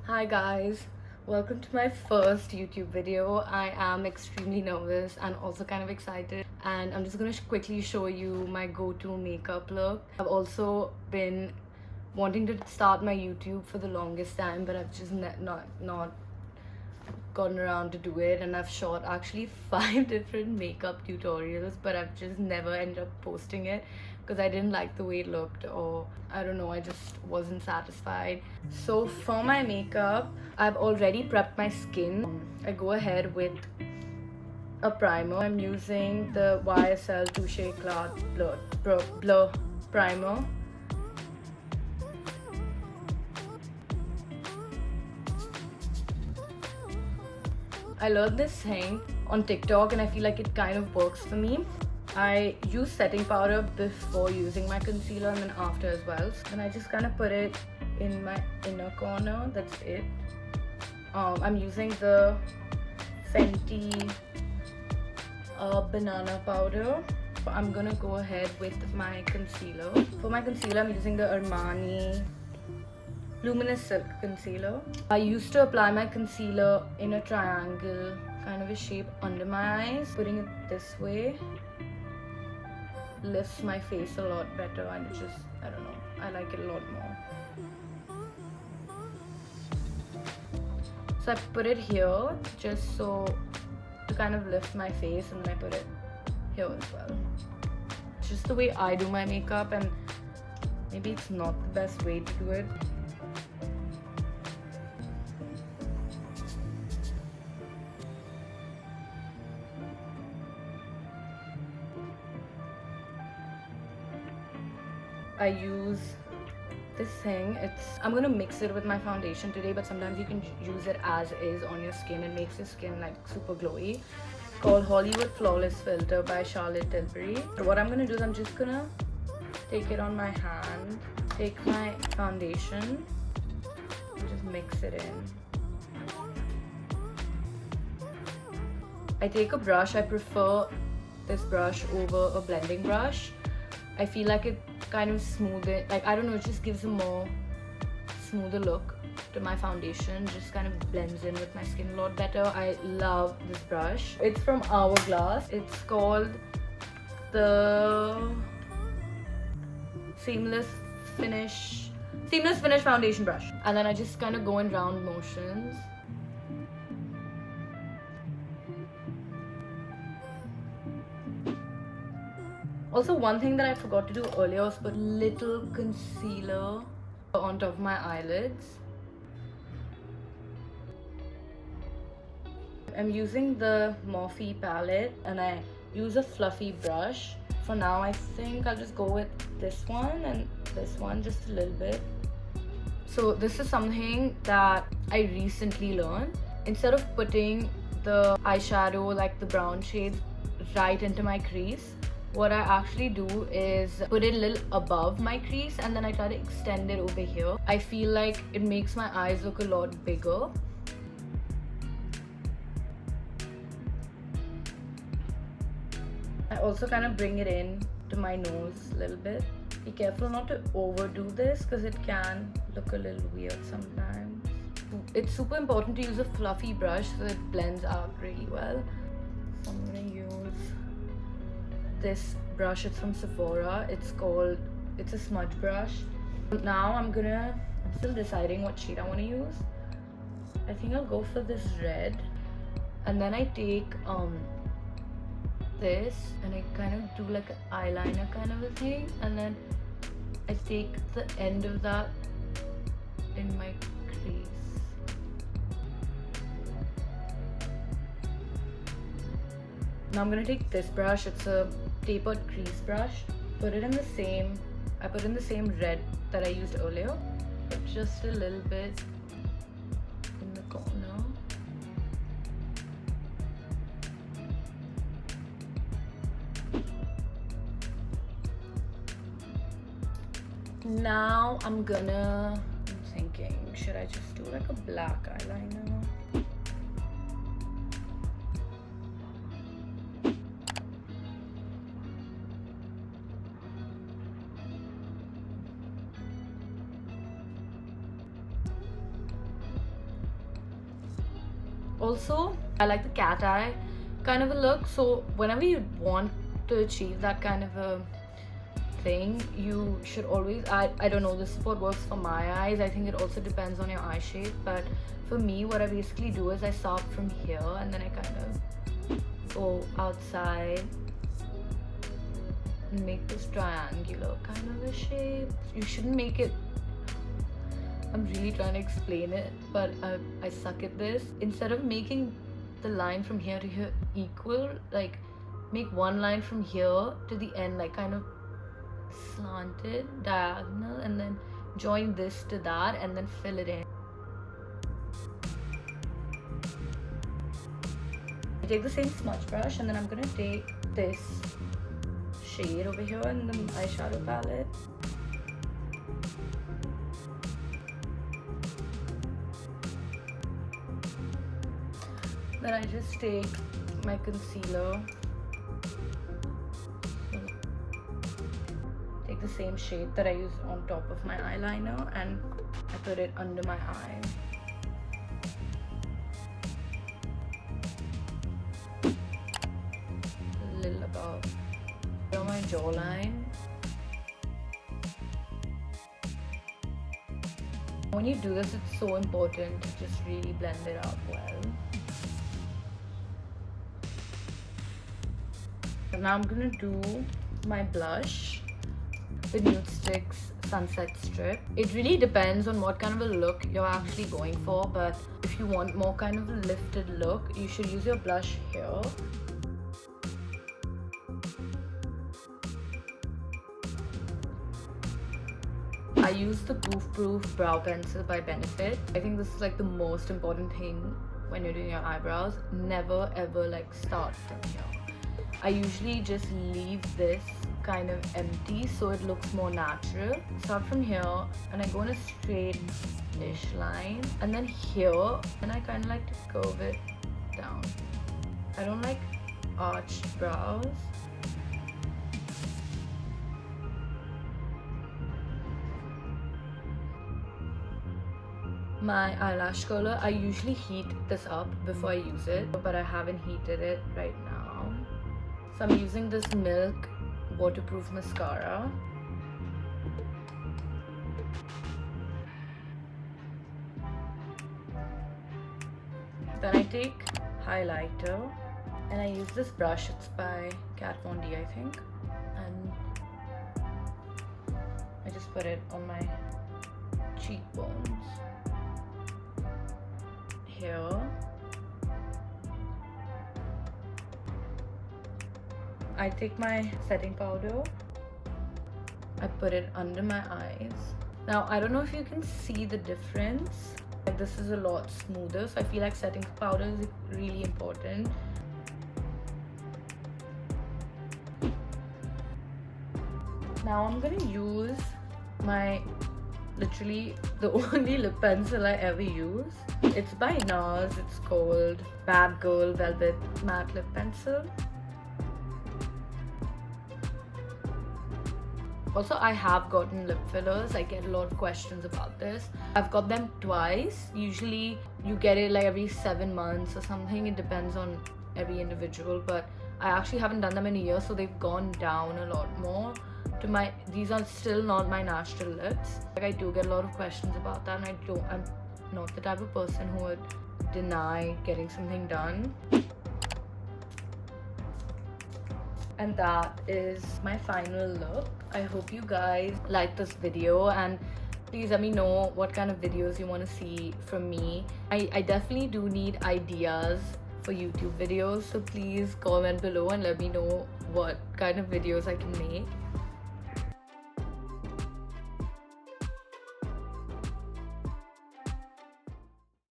Hi guys, welcome to my first YouTube video. I am extremely nervous and also kind of excited, and I'm just gonna quickly show you my go-to makeup look. I've also been wanting to start my YouTube for the longest time, but I've just not gotten around to do it, and I've shot actually 5 different makeup tutorials, but I've just never ended up posting it because I didn't like the way it looked, or I don't know, I just wasn't satisfied. So for my makeup, I've already prepped my skin. I go ahead with a primer. I'm using the YSL Touche Éclat Blur Primer. I learned this thing on TikTok and I feel like it kind of works for me. I use setting powder before using my concealer and then after as well. And I just kind of put it in my inner corner. That's it. I'm using the Fenty banana powder. I'm gonna go ahead with my concealer. For my concealer, I'm using the Armani Luminous Silk Concealer. I used to apply my concealer in a triangle kind of a shape under my eyes. Putting it this way lifts my face a lot better, and it just, I don't know, I like it a lot more. So I put it here just so to kind of lift my face, and then I put it here as well. It's just the way I do my makeup, and maybe it's not the best way to do it. I use this thing. I'm gonna mix it with my foundation today, but sometimes you can use it as is on your skin. It makes your skin like super glowy. It's called Hollywood Flawless Filter by Charlotte Tilbury. So what I'm gonna do is I'm just gonna take it on my hand, take my foundation, and just mix it in. I take a brush. I prefer this brush over a blending brush. I feel like it kind of smooth it, like, I don't know, it just gives a more smoother look to my foundation. Just kind of blends in with my skin a lot better. I love this brush. It's from Hourglass. It's called the Seamless Finish Foundation Brush. And then I just kind of go in round motions. Also, one thing that I forgot to do earlier was put little concealer on top of my eyelids. I'm using the Morphe palette and I use a fluffy brush. For now, I think I'll just go with this one and this one just a little bit. So this is something that I recently learned. Instead of putting the eyeshadow, like the brown shades, right into my crease, what I actually do is put it a little above my crease and then I try to extend it over here. I feel like it makes my eyes look a lot bigger. I also kind of bring it in to my nose a little bit. Be careful not to overdo this because it can look a little weird sometimes. It's super important to use a fluffy brush so it blends out really well. So I'm gonna use this brush. It's from Sephora. It's a smudge brush. Now I'm still deciding what shade I want to use. I think I'll go for this red, and then I take this and I kind of do like an eyeliner kind of a thing, and then I take the end of that in my crease. Now I'm gonna take this brush. It's a tapered crease brush. I put it in the same red that I used earlier, but just a little bit in the corner. Now I'm thinking, should I just do like a black eyeliner? Also, I like the cat eye kind of a look, so whenever you want to achieve that kind of a thing, you should always, I don't know, this is what works for my eyes. I think it also depends on your eye shape, but for me, what I basically do is I start from here and then I kind of go outside and make this triangular kind of a shape. You shouldn't make it, I'm really trying to explain it, but I suck at this. Instead of making the line from here to here equal, like make one line from here to the end, like kind of slanted, diagonal, and then join this to that and then fill it in. I take the same smudge brush and then I'm gonna take this shade over here in the eyeshadow palette. Then I just take my concealer, take the same shade that I used on top of my eyeliner and I put it under my eye. A little above. On my jawline. When you do this, it's so important to just really blend it out well. And now I'm gonna do my blush, the Nudestix Sunset Strip. It really depends on what kind of a look you're actually going for, but if you want more kind of a lifted look, you should use your blush here. I use the Goof Proof Brow Pencil by Benefit. I think this is like the most important thing when you're doing your eyebrows. Never ever like start from here. I usually just leave this kind of empty so it looks more natural. Start from here and I go in a straight-ish line, and then here, and I kind of like to curve it down. I don't like arched brows. My eyelash curler, I usually heat this up before I use it, but I haven't heated it right now. So I'm using this Milk waterproof mascara. Then I take highlighter and I use this brush. It's by Kat Von D, I think, and I just put it on my cheekbones here. I take my setting powder, I put it under my eyes. Now I don't know if you can see the difference. Like, this is a lot smoother, so I feel like setting powder is really important. Now I'm gonna use my literally the only lip pencil I ever use. It's by NARS. It's called Bad Girl Velvet Matte Lip Pencil. Also, I have gotten lip fillers. I get a lot of questions about this. I've got them twice. Usually you get it like every 7 months or something. It depends on every individual, but I actually haven't done them in a year, so they've gone down a lot more. These are still not my natural lips. Like, I do get a lot of questions about that, and I'm not the type of person who would deny getting something done. And that is my final look. I hope you guys like this video, and please let me know what kind of videos you want to see from me. I definitely do need ideas for YouTube videos, so please comment below and let me know what kind of videos I can make.